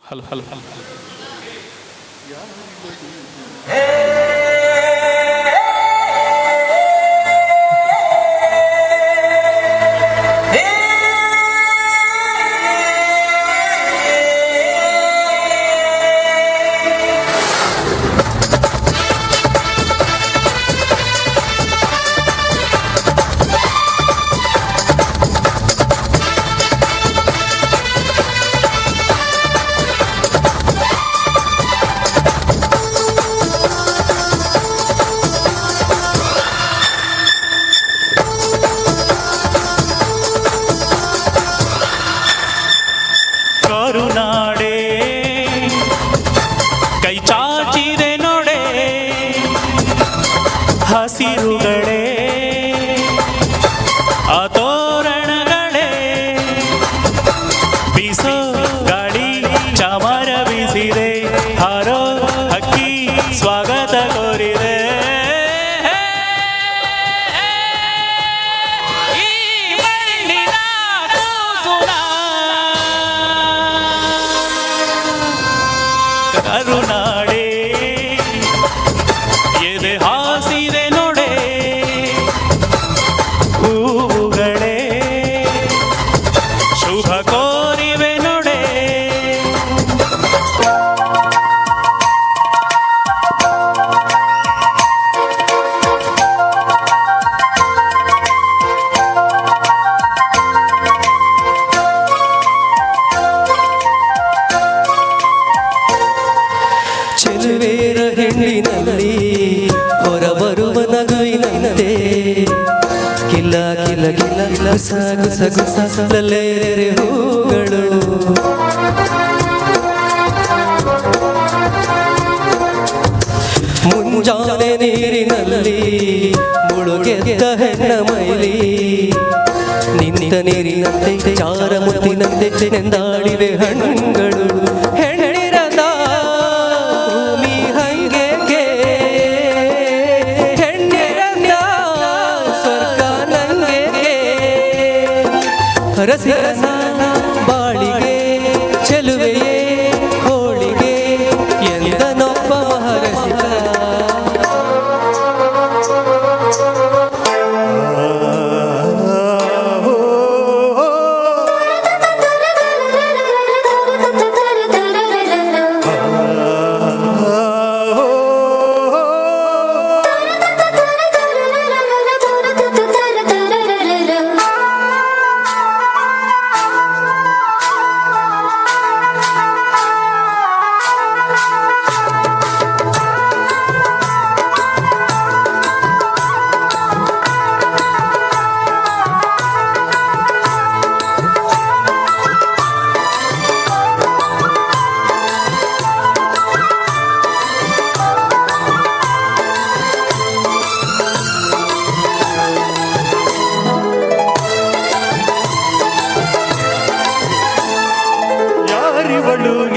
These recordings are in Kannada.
ಹಲೋ ಹಲೋ ಹಲೋ ಕರುನಾಡೆ ಕೈ ಚಾಚಿದೆ ನೋಡೆ ಹಸಿರುಗಳೇ ಆ ತೋರಣಗಳೇ ಬೀಸೋ ಗಾಳಿ ಚಾಮರ ಬೀಸಿದೆ ಹಾರೋ ಹಕ್ಕಿ ಸ್ವಾಗತ ಕೋರಿದೆ ಕರುನಾಡೆ ಎದೆ ಹಾಸಿದೆ ನೋಡೆ ಹೂವುಗಳೇ ಶುಭ ಕೋರಿವೆ ನೋಡೆ ಚೆಲುವೇರ ಹೆಣ್ಣಿನಲ್ಲಿ ಹೊರಬರುವ ನಗುವಿನಂತೆ ಕಿಲ್ಲ ಕಿಲ್ಲ ಕಿಲ್ಲ ಗುಸ ಗುಸ ಗುಸ ಲಲೇರೆ ಹೂಗಳು ಮುಂಜಾನೆ ನೀರಿನಲ್ಲಿ ಮುಳುಗೆದ್ದ ಹೆಣ್ಣ ಮೈಲಿ ನಿಂತ ನೀರಿನಂತೆ ಚಾರ ಮುತ್ತಿನಂತೆ ನೆಂದಾಡಿವೆ ಹಣ್ಣುಗಳು ಹೆಣ್ಣಿರದ ಭೂಮಿ ಹಂಗೆ ಹೆಣ್ಣಿರದ ಸ್ವರ್ಗ ನಂಗೆ ಹರಸಿ ರಸ ಬಾಳಿಗೆ ಚೆಲುವೆಯೇ ಹೋಳಿಗೆ ಎಂದನೊಬ್ಬ ಹರಸಿದ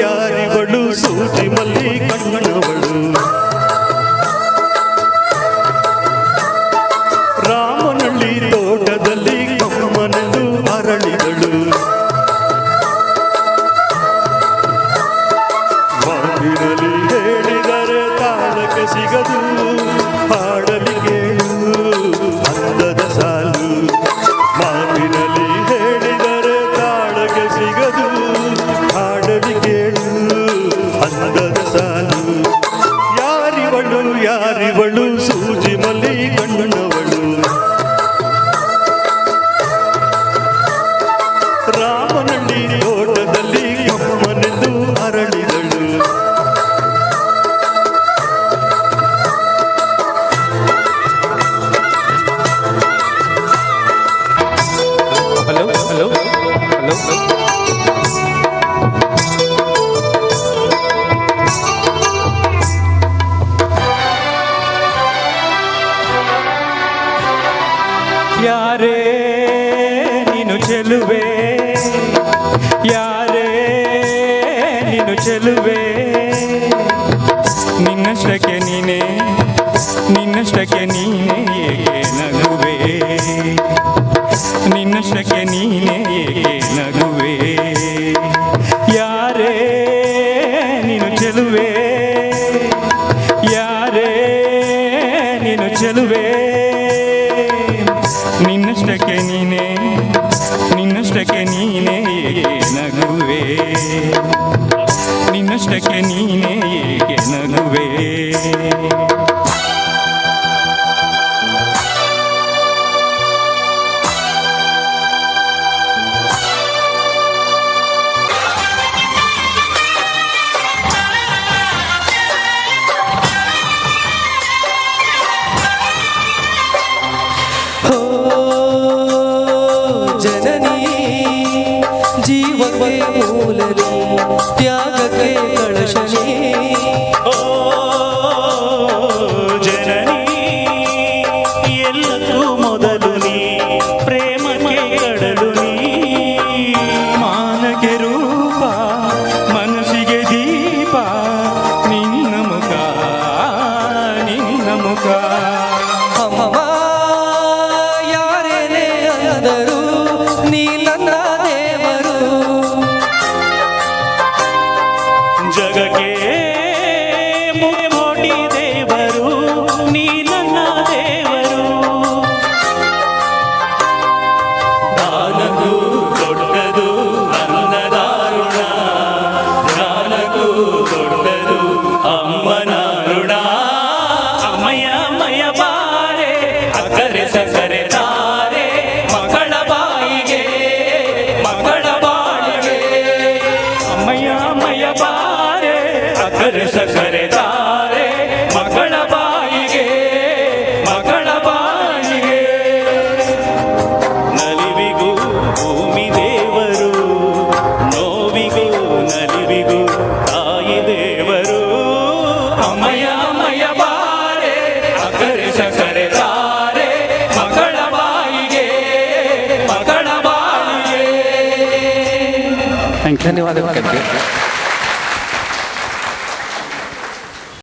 ಯಾರಿವಳು ಸೂಜಿ ಮಲ್ಲಿ ಕಣ್ಣವಳು ರಾಮನಳ್ಳಿ ತೋಟದಲ್ಲಿ ಕಮ್ಮನೆಂದು ಅರಳಿದಳು ಮಾತಿನಲ್ಲಿ ಹೇಳಿದರೆ ತಾಳಕ್ಕೆ ಸಿಗದು ಹಾಡಲಿಗೆ ಅಂದದ ಸಾಲು ಮಾತಿನಲ್ಲಿ ಹೇಳಿದರೆ ತಾಳಕ್ಕೆ ಸಿಗದು ಅಂದದ ಸಾಲು ಯಾರಿವಳು ಸೂಜಿ ಮಲ್ಲಿ ಕಣ್ಣವಳು ರಾಮನಳ್ಳಿ ತೋಟದಲ್ಲಿ ಕಮ್ಮನೆಂದು ಅರಳಿದಳು ಹಲೋ ಹಲೋ ಹಲೋ ಯಾರೇ ನೀನು ಚೆಲುವೆ ಯಾರೇ ನೀನು ಚೆಲುವೆ ನಿನ್ನಷ್ಟಕ್ಕೆ ನೀನೇ ನಿನ್ನಷ್ಟಕ್ಕೆ ನೀನೇ ಏಕೆ ನಗುವೆ ನಿನ್ನಷ್ಟಕ್ಕೆ ನೀನೇ ಏಕೆ ನಗುವೆ ಯಾರೇ ಚೆಲುವೆ ಯಾರೇ ನೀನು ಚೆಲುವೆ ನಿನ್ನಷ್ಟಕ್ಕೆ ನೀನೇ ನಿನ್ನಷ್ಟಕ್ಕೆ ನೀನೇ ಏಕೆ ನಗುವೆ ನಿನ್ನಷ್ಟಕ್ಕೆ ನೀನೇ ಏಕೆ ನಗುವೆ ಹೋ ಜನನಿ ಜೀವಕ್ಕೆ ಮೂಲನಿ ತ್ಯಾಗಕ್ಕೆ ಕಳಶನಿ ಓ ಜನನಿ ಎಲ್ಲಕ್ಕೂ ಮೊದಲು ನೀ ಪ್ರೇಮಕ್ಕೆ ಕಡಲು ನೀ ಮಾನಗೆ ರೂಪ ಮನಸ್ಸಿಗೆ ದೀಪ ನಿನ್ನ ಮುಖ ನಿನ್ನ ಮುಖ ಅಮ್ಮ ಯಾರೇನೇ ಅಂದರು ನೀ ನನ್ನ ದೇವರು ಜಗಕ್ಕೆ ಮೋಟಿ ದೇವರು ನೀ ನನ್ನ ದೇವರು ದಾನಕ್ಕೂ ದೊಡ್ಡದು ಅನ್ನದಾರುಣ ದಾನಕ್ಕೂ ದೊಡ್ಡದು ಅಮ್ಮನ ಋಣ ಅಮ್ಮಯ್ಯ ಅಮ್ಮಯ್ಯ ಬಾರೆ ಅಕರೆ ಸಕರೆ ತಾರೆ ಮಗಳ ಬಾಯಿಗೆ ಮಗಳ ಬಾಳಿಗೆ ಅಮ್ಮಯ್ಯ ಅಮ್ಮಯ್ಯ ಬಾರೆ ಅಕರೆ ಸಕರೆ ತಾರೆ ಮಗಳ ಬಾಯಿಗೆ ಮಗಳ ಬಾಯಿಗೆ ನಲಿವಿಗೂ ಭೂಮಿ ದೇವರು ನೋವಿಗೂ ನಲಿವಿಗೂ ತಾಯಿ ದೇವರು ಅಮ್ಮಯ್ಯ ಅಮ್ಮಯ್ಯ ಬಾರೆ ಅಕರೆ ಸಕರೆ ತಾರೆ ಮಗಳ ಬಾಯಿಗೆ ಮಗಳ ಬಾಯಿಗೆ ಧನ್ಯವಾದಗಳು.